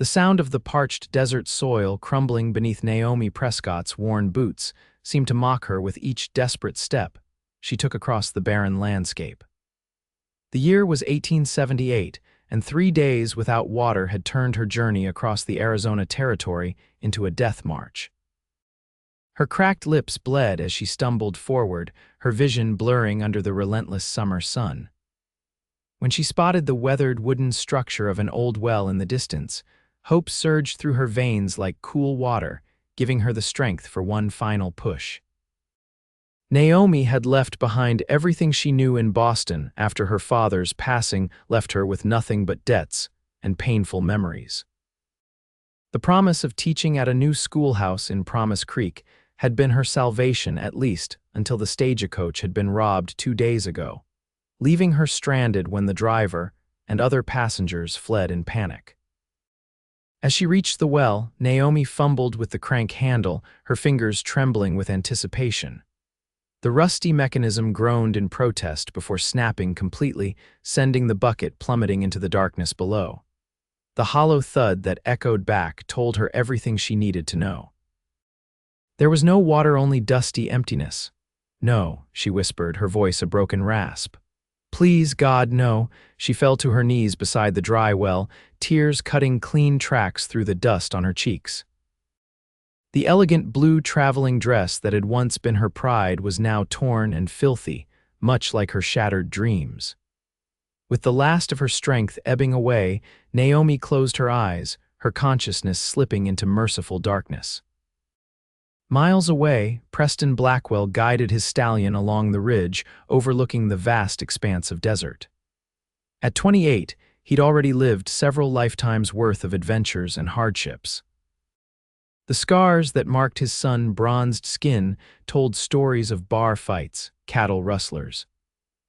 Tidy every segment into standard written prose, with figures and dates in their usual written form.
The sound of the parched desert soil crumbling beneath Naomi Prescott's worn boots seemed to mock her with each desperate step she took across the barren landscape. The year was 1878, and 3 days without water had turned her journey across the Arizona territory into a death march. Her cracked lips bled as she stumbled forward, her vision blurring under the relentless summer sun. When she spotted the weathered wooden structure of an old well in the distance, hope surged through her veins like cool water, giving her the strength for one final push. Naomi had left behind everything she knew in Boston after her father's passing left her with nothing but debts and painful memories. The promise of teaching at a new schoolhouse in Promise Creek had been her salvation, at least until the stagecoach had been robbed 2 days ago, leaving her stranded when the driver and other passengers fled in panic. As she reached the well, Naomi fumbled with the crank handle, her fingers trembling with anticipation. The rusty mechanism groaned in protest before snapping completely, sending the bucket plummeting into the darkness below. The hollow thud that echoed back told her everything she needed to know. There was no water, only dusty emptiness. "No," she whispered, her voice a broken rasp. "Please, God, no." She fell to her knees beside the dry well, tears cutting clean tracks through the dust on her cheeks. The elegant blue traveling dress that had once been her pride was now torn and filthy, much like her shattered dreams. With the last of her strength ebbing away, Naomi closed her eyes, her consciousness slipping into merciful darkness. Miles away, Preston Blackwell guided his stallion along the ridge, overlooking the vast expanse of desert. At 28, he'd already lived several lifetimes' worth of adventures and hardships. The scars that marked his sun-bronzed skin told stories of bar fights, cattle rustlers,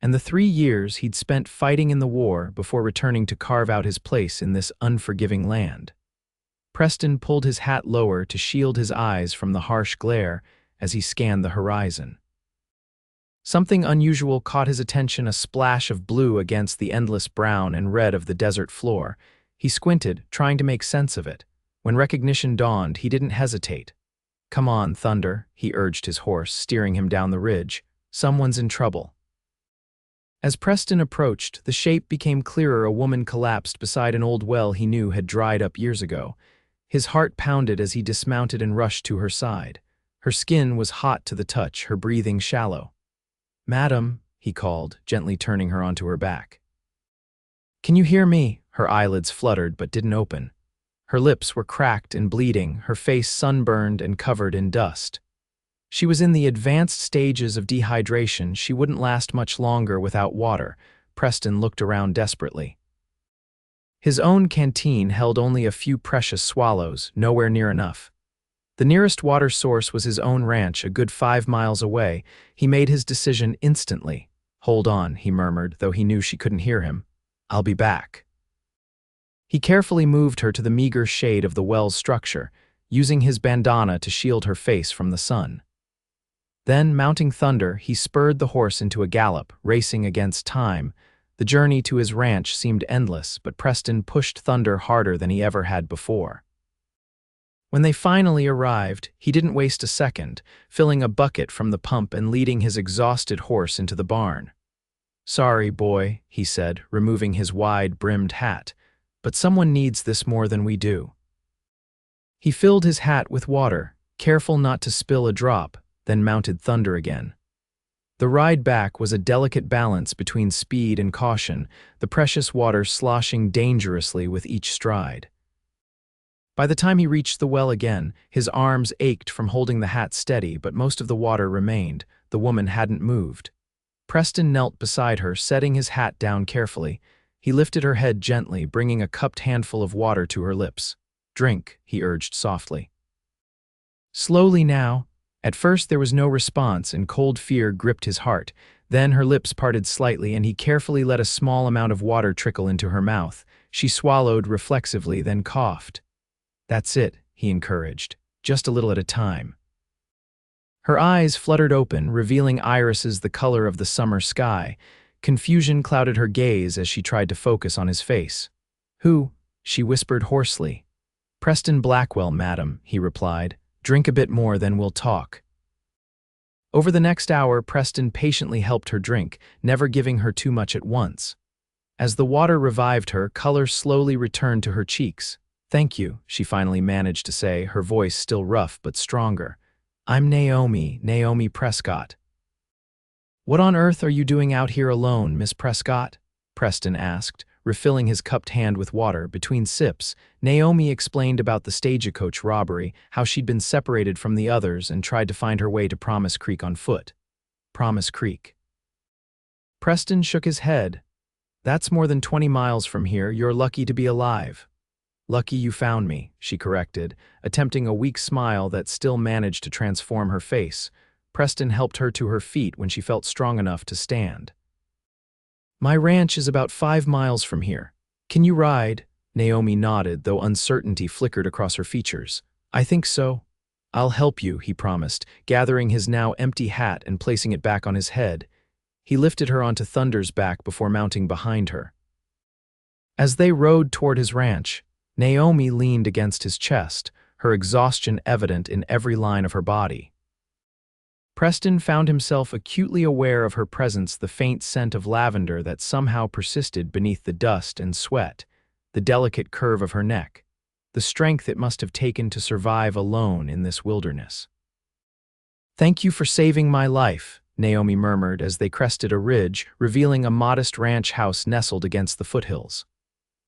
and the 3 years he'd spent fighting in the war before returning to carve out his place in this unforgiving land. Preston pulled his hat lower to shield his eyes from the harsh glare as he scanned the horizon. Something unusual caught his attention, a splash of blue against the endless brown and red of the desert floor. He squinted, trying to make sense of it. When recognition dawned, he didn't hesitate. "Come on, Thunder," he urged his horse, steering him down the ridge. "Someone's in trouble." As Preston approached, the shape became clearer. A woman collapsed beside an old well he knew had dried up years ago. His heart pounded as he dismounted and rushed to her side. Her skin was hot to the touch, her breathing shallow. "Madam," he called, gently turning her onto her back. "Can you hear me?" Her eyelids fluttered but didn't open. Her lips were cracked and bleeding, her face sunburned and covered in dust. She was in the advanced stages of dehydration. She wouldn't last much longer without water. Preston looked around desperately. His own canteen held only a few precious swallows, nowhere near enough. The nearest water source was his own ranch, a good 5 miles away. He made his decision instantly. "Hold on," he murmured, though he knew she couldn't hear him. "I'll be back." He carefully moved her to the meager shade of the well's structure, using his bandana to shield her face from the sun. Then, mounting Thunder, he spurred the horse into a gallop, racing against time. The journey to his ranch seemed endless, but Preston pushed Thunder harder than he ever had before. When they finally arrived, he didn't waste a second, filling a bucket from the pump and leading his exhausted horse into the barn. "Sorry, boy," he said, removing his wide-brimmed hat, "but someone needs this more than we do." He filled his hat with water, careful not to spill a drop, then mounted Thunder again. The ride back was a delicate balance between speed and caution, the precious water sloshing dangerously with each stride. By the time he reached the well again, his arms ached from holding the hat steady, but most of the water remained. The woman hadn't moved. Preston knelt beside her, setting his hat down carefully. He lifted her head gently, bringing a cupped handful of water to her lips. "Drink," he urged softly. "Slowly now." At first there was no response, and cold fear gripped his heart. Then her lips parted slightly, and he carefully let a small amount of water trickle into her mouth. She swallowed reflexively, then coughed. "That's it," he encouraged. "Just a little at a time." Her eyes fluttered open, revealing irises the color of the summer sky. Confusion clouded her gaze as she tried to focus on his face. "Who?" she whispered hoarsely. "Preston Blackwell, madam," he replied. "Drink a bit more, then we'll talk." Over the next hour, Preston patiently helped her drink, never giving her too much at once. As the water revived her, color slowly returned to her cheeks. "Thank you," she finally managed to say, her voice still rough but stronger. "I'm Naomi Prescott." "What on earth are you doing out here alone, Miss Prescott?" Preston asked, refilling his cupped hand with water. Between sips, Naomi explained about the stagecoach robbery, how she'd been separated from the others and tried to find her way to Promise Creek on foot. Promise Creek. Preston shook his head. "That's more than 20 miles from here. You're lucky to be alive." "Lucky you found me," she corrected, attempting a weak smile that still managed to transform her face. Preston helped her to her feet when she felt strong enough to stand. "My ranch is about 5 miles from here. Can you ride?" Naomi nodded, though uncertainty flickered across her features. "I think so." "I'll help you," he promised, gathering his now empty hat and placing it back on his head. He lifted her onto Thunder's back before mounting behind her. As they rode toward his ranch, Naomi leaned against his chest, her exhaustion evident in every line of her body. Preston found himself acutely aware of her presence, the faint scent of lavender that somehow persisted beneath the dust and sweat, the delicate curve of her neck, the strength it must have taken to survive alone in this wilderness. "Thank you for saving my life," Naomi murmured as they crested a ridge, revealing a modest ranch house nestled against the foothills.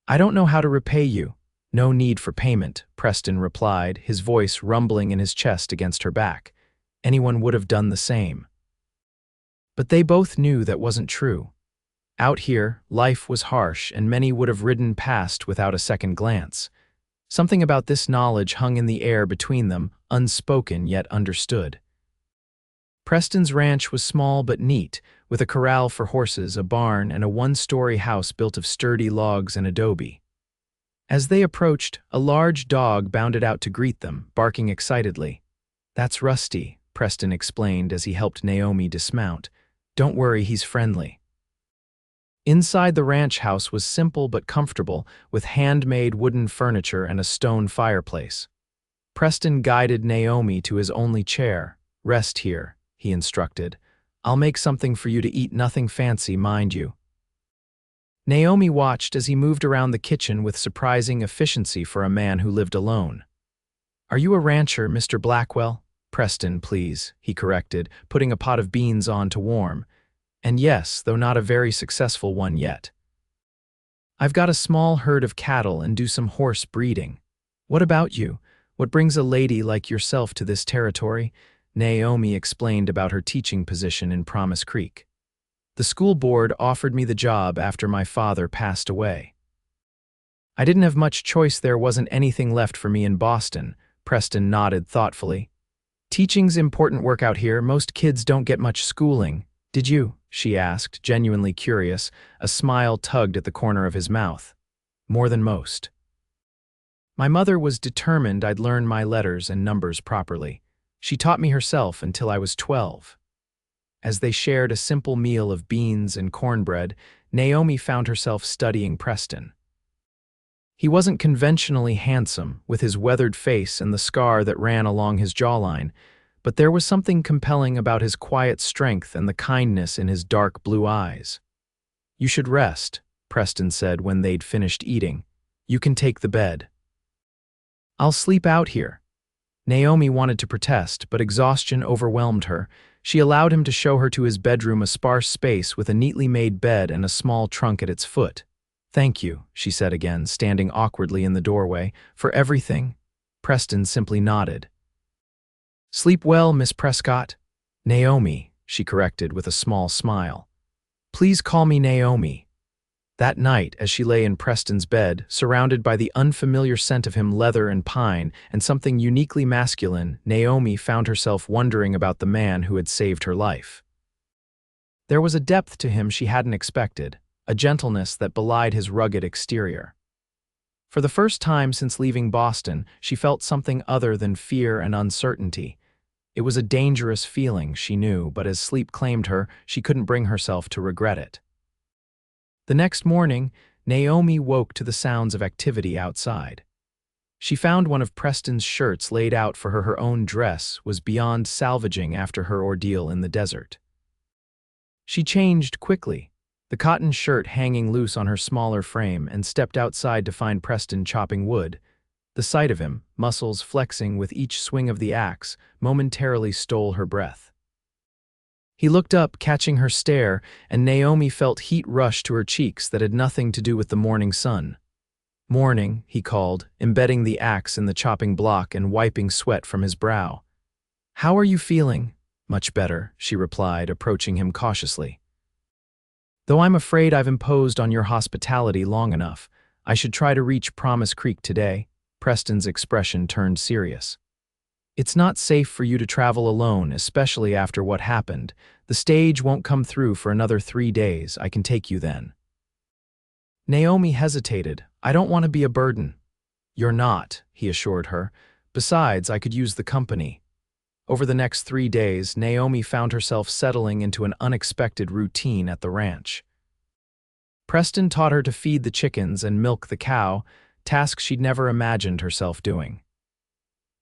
"I don't know how to repay you." "No need for payment," Preston replied, his voice rumbling in his chest against her back. Anyone would have done the same. But they both knew that wasn't true. Out here, life was harsh, and many would have ridden past without a second glance. Something about this knowledge hung in the air between them, unspoken yet understood. Preston's ranch was small but neat, with a corral for horses, a barn, and a one-story house built of sturdy logs and adobe. As they approached, a large dog bounded out to greet them, barking excitedly. "That's Rusty," Preston explained as he helped Naomi dismount. "Don't worry, he's friendly." Inside the ranch house was simple but comfortable, with handmade wooden furniture and a stone fireplace. Preston guided Naomi to his only chair. "Rest here," he instructed. "I'll make something for you to eat, nothing fancy, mind you." Naomi watched as he moved around the kitchen with surprising efficiency for a man who lived alone. "Are you a rancher, Mr. Blackwell?" "Preston, please," he corrected, putting a pot of beans on to warm. "And yes, though not a very successful one yet. I've got a small herd of cattle and do some horse breeding." "What about you? What brings a lady like yourself to this territory?" Naomi explained about her teaching position in Promise Creek. "The school board offered me the job after my father passed away. I didn't have much choice, there wasn't anything left for me in Boston." Preston nodded thoughtfully. "Teaching's important work out here. Most kids don't get much schooling." "Did you?" she asked, genuinely curious. A smile tugged at the corner of his mouth. "More than most. My mother was determined I'd learn my letters and numbers properly. She taught me herself until I was 12. As they shared a simple meal of beans and cornbread, Naomi found herself studying Preston. He wasn't conventionally handsome, with his weathered face and the scar that ran along his jawline, but there was something compelling about his quiet strength and the kindness in his dark blue eyes. "You should rest," Preston said when they'd finished eating. "You can take the bed." "I'll sleep out here." Naomi wanted to protest, but exhaustion overwhelmed her. She allowed him to show her to his bedroom, a sparse space with a neatly made bed and a small trunk at its foot. "Thank you," she said again, standing awkwardly in the doorway. "For everything?" Preston simply nodded. "Sleep well, Miss Prescott." "Naomi," she corrected with a small smile. "Please call me Naomi." That night, as she lay in Preston's bed, surrounded by the unfamiliar scent of him, leather and pine, and something uniquely masculine, Naomi found herself wondering about the man who had saved her life. There was a depth to him she hadn't expected, a gentleness that belied his rugged exterior. For the first time since leaving Boston, she felt something other than fear and uncertainty. It was a dangerous feeling, she knew, but as sleep claimed her, she couldn't bring herself to regret it. The next morning, Naomi woke to the sounds of activity outside. She found one of Preston's shirts laid out for her own dress was beyond salvaging after her ordeal in the desert. She changed quickly, the cotton shirt hanging loose on her smaller frame, and stepped outside to find Preston chopping wood. The sight of him, muscles flexing with each swing of the axe, momentarily stole her breath. He looked up, catching her stare, and Naomi felt heat rush to her cheeks that had nothing to do with the morning sun. "Morning," he called, embedding the axe in the chopping block and wiping sweat from his brow. "How are you feeling?" "Much better," she replied, approaching him cautiously. "Though I'm afraid I've imposed on your hospitality long enough, I should try to reach Promise Creek today." Preston's expression turned serious. "It's not safe for you to travel alone, especially after what happened. The stage won't come through for another 3 days. I can take you then." Naomi hesitated. "I don't want to be a burden." "You're not," he assured her. "Besides, I could use the company." Over the next 3 days, Naomi found herself settling into an unexpected routine at the ranch. Preston taught her to feed the chickens and milk the cow, tasks she'd never imagined herself doing.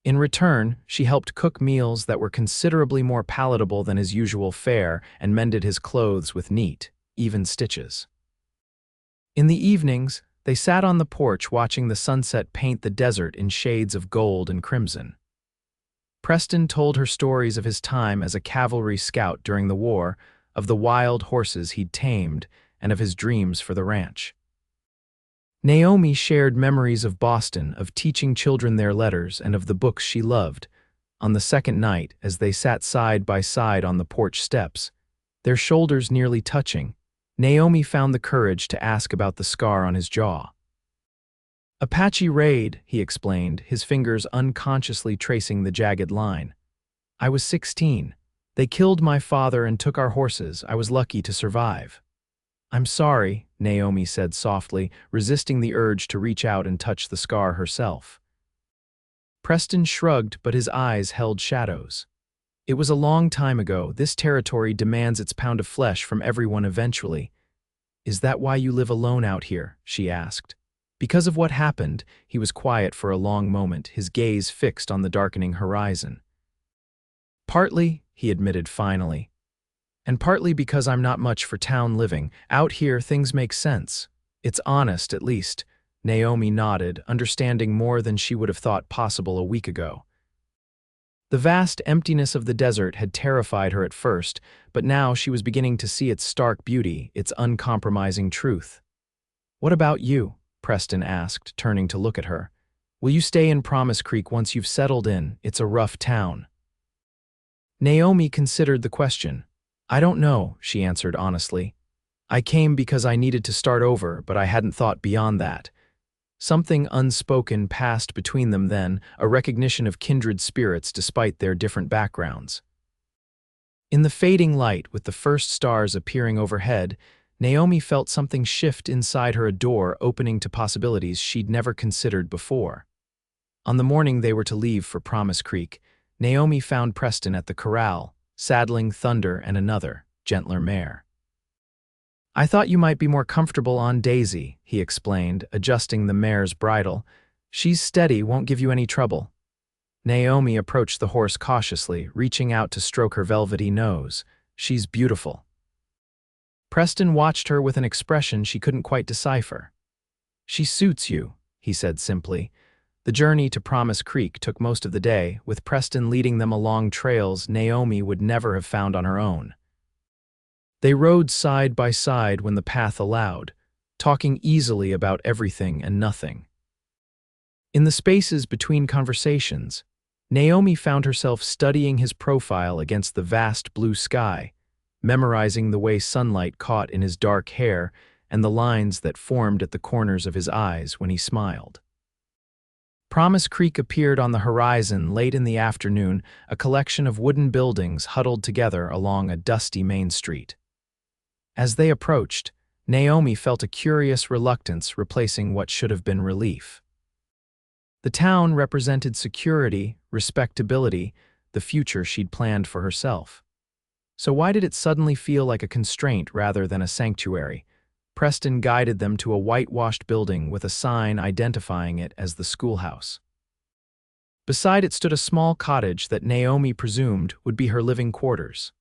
In return, she helped cook meals that were considerably more palatable than his usual fare and mended his clothes with neat, even stitches. In the evenings, they sat on the porch watching the sunset paint the desert in shades of gold and crimson. Preston told her stories of his time as a cavalry scout during the war, of the wild horses he'd tamed, and of his dreams for the ranch. Naomi shared memories of Boston, of teaching children their letters, and of the books she loved. On the second night, as they sat side by side on the porch steps, their shoulders nearly touching, Naomi found the courage to ask about the scar on his jaw. "Apache raid," he explained, his fingers unconsciously tracing the jagged line. "I was 16. They killed my father and took our horses. I was lucky to survive." "I'm sorry," Naomi said softly, resisting the urge to reach out and touch the scar herself. Preston shrugged, but his eyes held shadows. "It was a long time ago. This territory demands its pound of flesh from everyone eventually." "Is that why you live alone out here?" she asked. Because of what happened, he was quiet for a long moment, his gaze fixed on the darkening horizon. "Partly," he admitted finally. "And partly because I'm not much for town living. Out here, things make sense. It's honest, at least." Naomi nodded, understanding more than she would have thought possible a week ago. The vast emptiness of the desert had terrified her at first, but now she was beginning to see its stark beauty, its uncompromising truth. "What about you?" Preston asked, turning to look at her. "Will you stay in Promise Creek once you've settled in? It's a rough town." Naomi considered the question. "I don't know," she answered honestly. "I came because I needed to start over, but I hadn't thought beyond that." Something unspoken passed between them then, a recognition of kindred spirits despite their different backgrounds. In the fading light, with the first stars appearing overhead, Naomi felt something shift inside her, a door opening to possibilities she'd never considered before. On the morning they were to leave for Promise Creek, Naomi found Preston at the corral, saddling Thunder and another, gentler mare. "I thought you might be more comfortable on Daisy," he explained, adjusting the mare's bridle. "She's steady, won't give you any trouble." Naomi approached the horse cautiously, reaching out to stroke her velvety nose. "She's beautiful." Preston watched her with an expression she couldn't quite decipher. "She suits you," he said simply. The journey to Promise Creek took most of the day, with Preston leading them along trails Naomi would never have found on her own. They rode side by side when the path allowed, talking easily about everything and nothing. In the spaces between conversations, Naomi found herself studying his profile against the vast blue sky, memorizing the way sunlight caught in his dark hair and the lines that formed at the corners of his eyes when he smiled. Promise Creek appeared on the horizon late in the afternoon, a collection of wooden buildings huddled together along a dusty main street. As they approached, Naomi felt a curious reluctance replacing what should have been relief. The town represented security, respectability, the future she'd planned for herself. So why did it suddenly feel like a constraint rather than a sanctuary? Preston guided them to a whitewashed building with a sign identifying it as the schoolhouse. Beside it stood a small cottage that Naomi presumed would be her living quarters.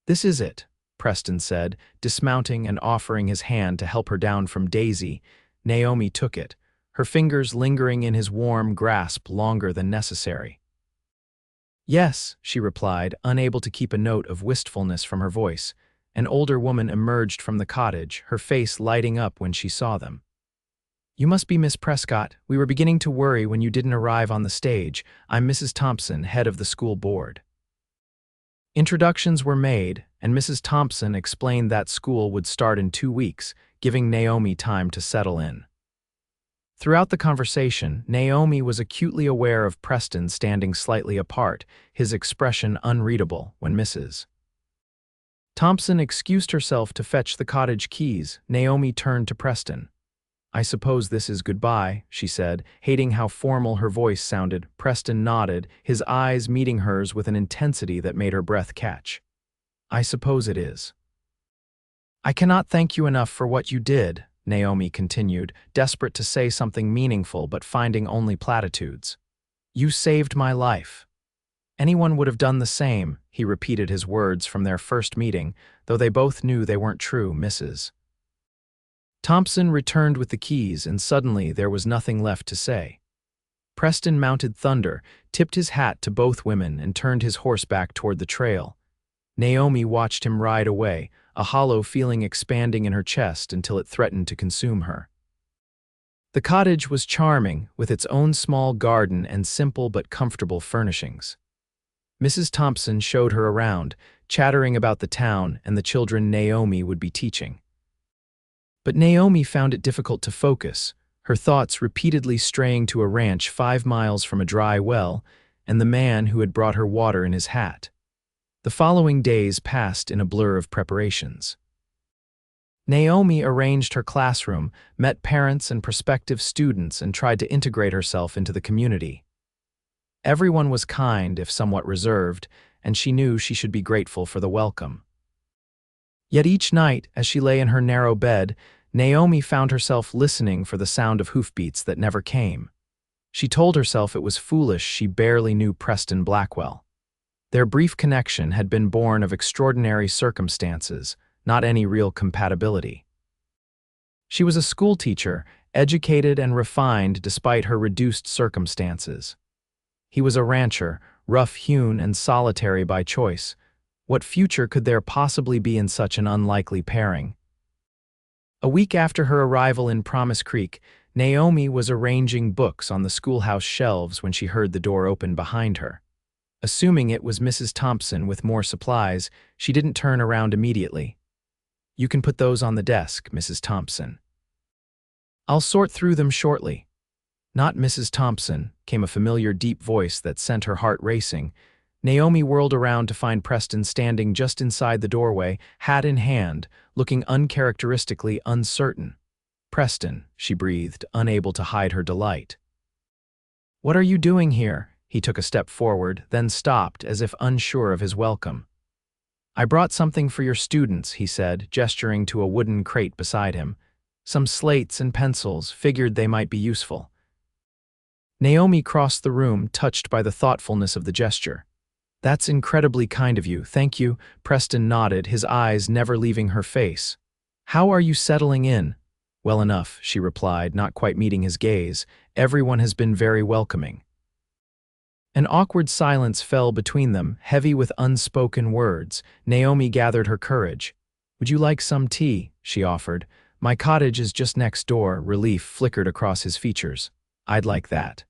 "This is it," Preston said, dismounting and offering his hand to help her down from Daisy. Naomi took it, her fingers lingering in his warm grasp longer than necessary. "Yes," she replied, unable to keep a note of wistfulness from her voice. An older woman emerged from the cottage, her face lighting up when she saw them. "You must be Miss Prescott. We were beginning to worry when you didn't arrive on the stage. I'm Mrs. Thompson, head of the school board." Introductions were made, and Mrs. Thompson explained that school would start in 2 weeks, giving Naomi time to settle in. Throughout the conversation, Naomi was acutely aware of Preston standing slightly apart, his expression unreadable when Mrs. Thompson excused herself to fetch the cottage keys. Naomi turned to Preston. "I suppose this is goodbye," she said, hating how formal her voice sounded. Preston nodded, his eyes meeting hers with an intensity that made her breath catch. "I suppose it is." "I cannot thank you enough for what you did," Naomi continued, desperate to say something meaningful but finding only platitudes. "You saved my life." "Anyone would have done the same," he repeated his words from their first meeting, though they both knew they weren't true. Mrs. Thompson returned with the keys, and suddenly there was nothing left to say. Preston mounted Thunder, tipped his hat to both women, and turned his horse back toward the trail. Naomi watched him ride away, a hollow feeling expanding in her chest until it threatened to consume her. The cottage was charming, with its own small garden and simple but comfortable furnishings. Mrs. Thompson showed her around, chattering about the town and the children Naomi would be teaching. But Naomi found it difficult to focus, her thoughts repeatedly straying to a ranch 5 miles from a dry well and the man who had brought her water in his hat. The following days passed in a blur of preparations. Naomi arranged her classroom, met parents and prospective students, and tried to integrate herself into the community. Everyone was kind, if somewhat reserved, and she knew she should be grateful for the welcome. Yet each night, as she lay in her narrow bed, Naomi found herself listening for the sound of hoofbeats that never came. She told herself it was foolish she barely knew Preston Blackwell. Their brief connection had been born of extraordinary circumstances, not any real compatibility. She was a schoolteacher, educated and refined despite her reduced circumstances. He was a rancher, rough-hewn and solitary by choice. What future could there possibly be in such an unlikely pairing? A week after her arrival in Promise Creek, Naomi was arranging books on the schoolhouse shelves when she heard the door open behind her. Assuming it was Mrs. Thompson with more supplies, she didn't turn around immediately. "You can put those on the desk, Mrs. Thompson." "I'll sort through them shortly." "Not Mrs. Thompson," came a familiar deep voice that sent her heart racing. Naomi whirled around to find Preston standing just inside the doorway, hat in hand, looking uncharacteristically uncertain. "Preston," she breathed, unable to hide her delight. "What are you doing here?" He took a step forward, then stopped as if unsure of his welcome. "I brought something for your students," he said, gesturing to a wooden crate beside him. "Some slates and pencils, figured they might be useful." Naomi crossed the room, touched by the thoughtfulness of the gesture. "That's incredibly kind of you, thank you." Preston nodded, his eyes never leaving her face. "How are you settling in?" "Well enough," she replied, not quite meeting his gaze. "Everyone has been very welcoming." An awkward silence fell between them, heavy with unspoken words. Naomi gathered her courage. "Would you like some tea?" she offered. "My cottage is just next door." Relief flickered across his features. "I'd like that."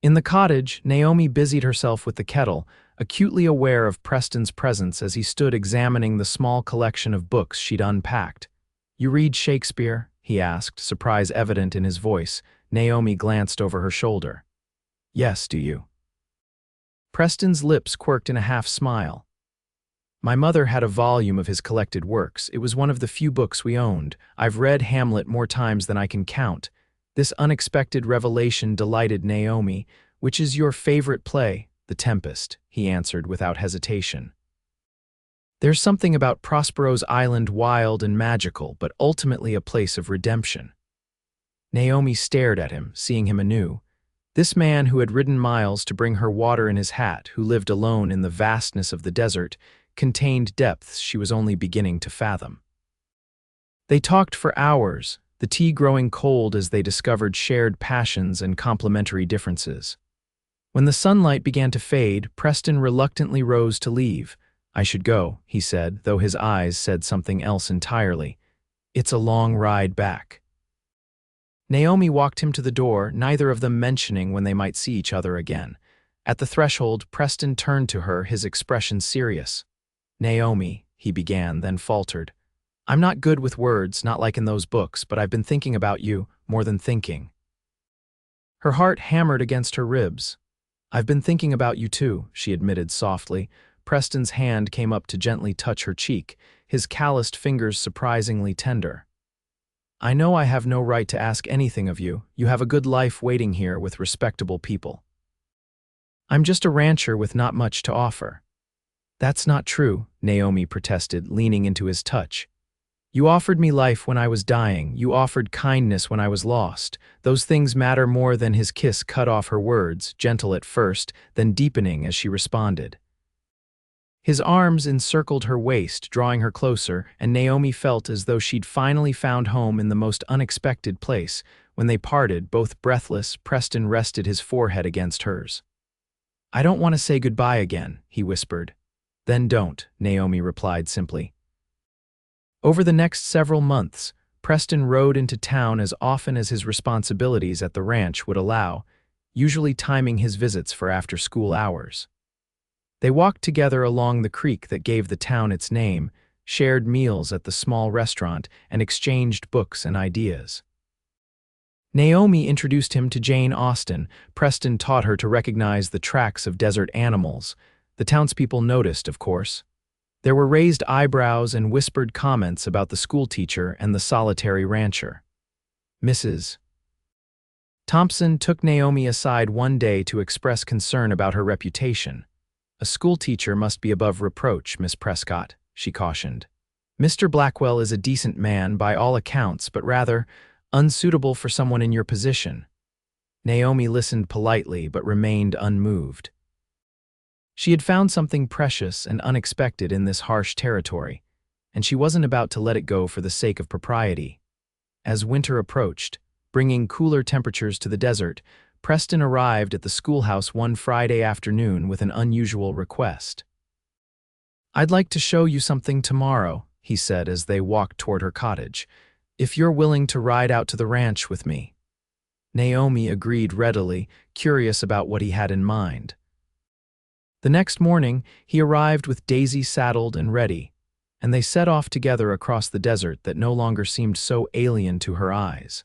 In the cottage, Naomi busied herself with the kettle, acutely aware of Preston's presence as he stood examining the small collection of books she'd unpacked. "You read Shakespeare?" he asked, surprise evident in his voice. Naomi glanced over her shoulder. "Yes, do you?" Preston's lips quirked in a half-smile. "My mother had a volume of his collected works. It was one of the few books we owned. I've read Hamlet more times than I can count." This unexpected revelation delighted Naomi. "Which is your favorite play?" "The Tempest," he answered without hesitation. "There's something about Prospero's island wild and magical, but ultimately a place of redemption." Naomi stared at him, seeing him anew. This man who had ridden miles to bring her water in his hat, who lived alone in the vastness of the desert, contained depths she was only beginning to fathom. They talked for hours, the tea growing cold as they discovered shared passions and complementary differences. When the sunlight began to fade, Preston reluctantly rose to leave. "I should go," he said, though his eyes said something else entirely. "It's a long ride back." Naomi walked him to the door, neither of them mentioning when they might see each other again. At the threshold, Preston turned to her, his expression serious. "Naomi," he began, then faltered. "I'm not good with words, not like in those books, but I've been thinking about you, more than thinking." Her heart hammered against her ribs. "I've been thinking about you too," she admitted softly. Preston's hand came up to gently touch her cheek, his calloused fingers surprisingly tender. "I know I have no right to ask anything of you. You have a good life waiting here with respectable people. I'm just a rancher with not much to offer." "That's not true," Naomi protested, leaning into his touch. "You offered me life when I was dying. You offered kindness when I was lost. Those things matter more than." His kiss cut off her words, gentle at first, then deepening as she responded. His arms encircled her waist, drawing her closer, and Naomi felt as though she'd finally found home in the most unexpected place. When they parted, both breathless, Preston rested his forehead against hers. "I don't want to say goodbye again," he whispered. "Then don't," Naomi replied simply. Over the next several months, Preston rode into town as often as his responsibilities at the ranch would allow, usually timing his visits for after-school hours. They walked together along the creek that gave the town its name, shared meals at the small restaurant, and exchanged books and ideas. Naomi introduced him to Jane Austen. Preston taught her to recognize the tracks of desert animals. The townspeople noticed, of course. There were raised eyebrows and whispered comments about the schoolteacher and the solitary rancher. Mrs. Thompson took Naomi aside one day to express concern about her reputation. "A schoolteacher must be above reproach, Miss Prescott," she cautioned. "Mr. Blackwell is a decent man by all accounts, but rather unsuitable for someone in your position." Naomi listened politely but remained unmoved. She had found something precious and unexpected in this harsh territory, and she wasn't about to let it go for the sake of propriety. As winter approached, bringing cooler temperatures to the desert, Preston arrived at the schoolhouse one Friday afternoon with an unusual request. "I'd like to show you something tomorrow," he said as they walked toward her cottage, "if you're willing to ride out to the ranch with me." Naomi agreed readily, curious about what he had in mind. The next morning, he arrived with Daisy saddled and ready, and they set off together across the desert that no longer seemed so alien to her eyes.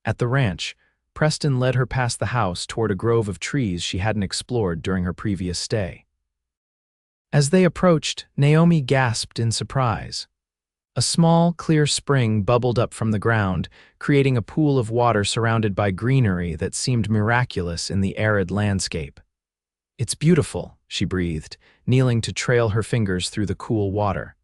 At the ranch, Preston led her past the house toward a grove of trees she hadn't explored during her previous stay. As they approached, Naomi gasped in surprise. A small, clear spring bubbled up from the ground, creating a pool of water surrounded by greenery that seemed miraculous in the arid landscape. "It's beautiful," she breathed, kneeling to trail her fingers through the cool water.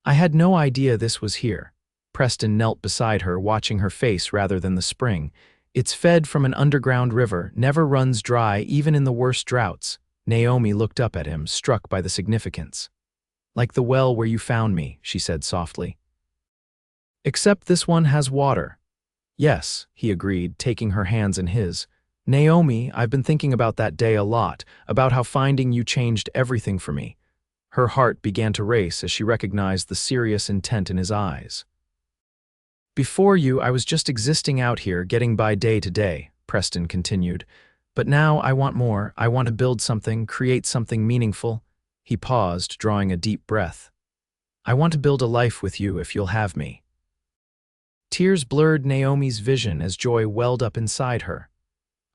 "I had no idea this was here." Preston knelt beside her, watching her face rather than the spring. "It's fed from an underground river, never runs dry even in the worst droughts." Naomi looked up at him, struck by the significance. "Like the well where you found me," she said softly. "Except this one has water." "Yes," he agreed, taking her hands in his. "Naomi, I've been thinking about that day a lot, about how finding you changed everything for me." Her heart began to race as she recognized the serious intent in his eyes. "Before you, I was just existing out here, getting by day to day," Preston continued. "But now I want more. I want to build something, create something meaningful." He paused, drawing a deep breath. "I want to build a life with you if you'll have me." Tears blurred Naomi's vision as joy welled up inside her.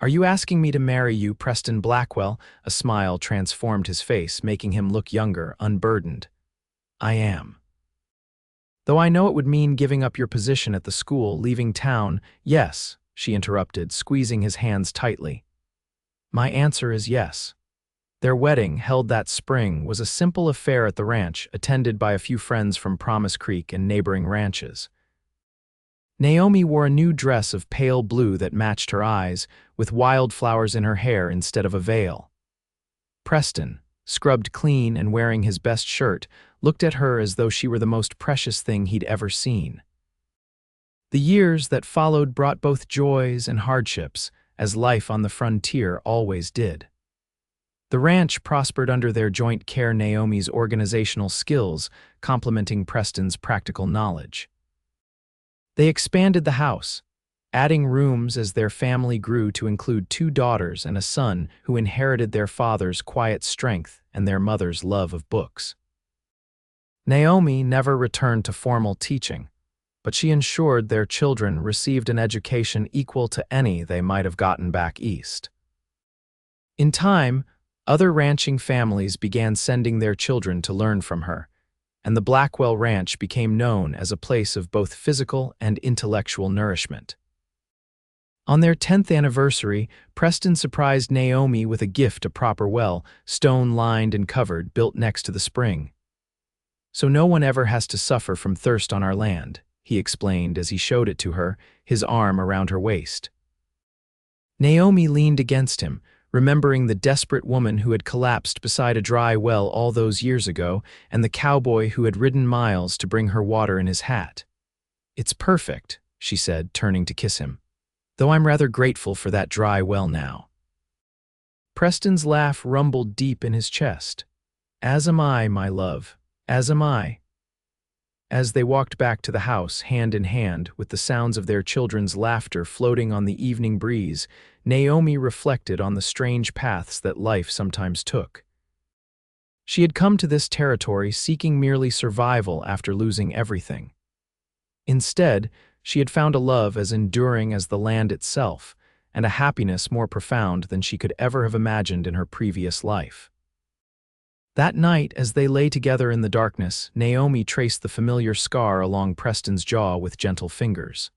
"Are you asking me to marry you, Preston Blackwell?" A smile transformed his face, making him look younger, unburdened. "I am. Though I know it would mean giving up your position at the school, leaving town." "Yes," she interrupted, squeezing his hands tightly. "My answer is yes." Their wedding, held that spring, was a simple affair at the ranch, attended by a few friends from Promise Creek and neighboring ranches. Naomi wore a new dress of pale blue that matched her eyes, with wildflowers in her hair instead of a veil. Preston, scrubbed clean and wearing his best shirt, looked at her as though she were the most precious thing he'd ever seen. The years that followed brought both joys and hardships, as life on the frontier always did. The ranch prospered under their joint care, Naomi's organizational skills complementing Preston's practical knowledge. They expanded the house, adding rooms as their family grew to include 2 daughters and a son who inherited their father's quiet strength and their mother's love of books. Naomi never returned to formal teaching, but she ensured their children received an education equal to any they might have gotten back east. In time, other ranching families began sending their children to learn from her, and the Blackwell Ranch became known as a place of both physical and intellectual nourishment. On their 10th anniversary, Preston surprised Naomi with a gift, a proper well, stone-lined and covered, built next to the spring. "So no one ever has to suffer from thirst on our land," he explained as he showed it to her, his arm around her waist. Naomi leaned against him, remembering the desperate woman who had collapsed beside a dry well all those years ago and the cowboy who had ridden miles to bring her water in his hat. "It's perfect," she said, turning to kiss him, "though I'm rather grateful for that dry well now." Preston's laugh rumbled deep in his chest. "As am I, my love, as am I." As they walked back to the house, hand in hand, with the sounds of their children's laughter floating on the evening breeze, Naomi reflected on the strange paths that life sometimes took. She had come to this territory seeking merely survival after losing everything. Instead, she had found a love as enduring as the land itself, and a happiness more profound than she could ever have imagined in her previous life. That night, as they lay together in the darkness, Naomi traced the familiar scar along Preston's jaw with gentle fingers.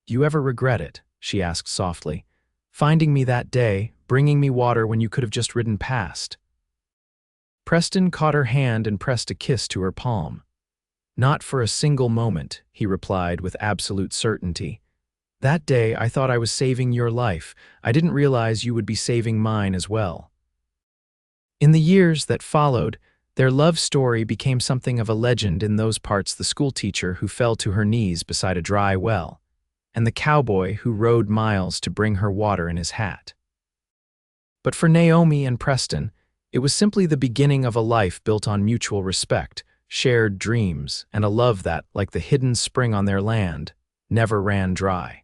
"You ever regret it?" she asked softly. "Finding me that day, bringing me water when you could have just ridden past?" Preston caught her hand and pressed a kiss to her palm. "Not for a single moment," he replied with absolute certainty. "That day I thought I was saving your life. I didn't realize you would be saving mine as well." In the years that followed, their love story became something of a legend in those parts: the schoolteacher who fell to her knees beside a dry well, and the cowboy who rode miles to bring her water in his hat. But for Naomi and Preston, it was simply the beginning of a life built on mutual respect, shared dreams, and a love that, like the hidden spring on their land, never ran dry.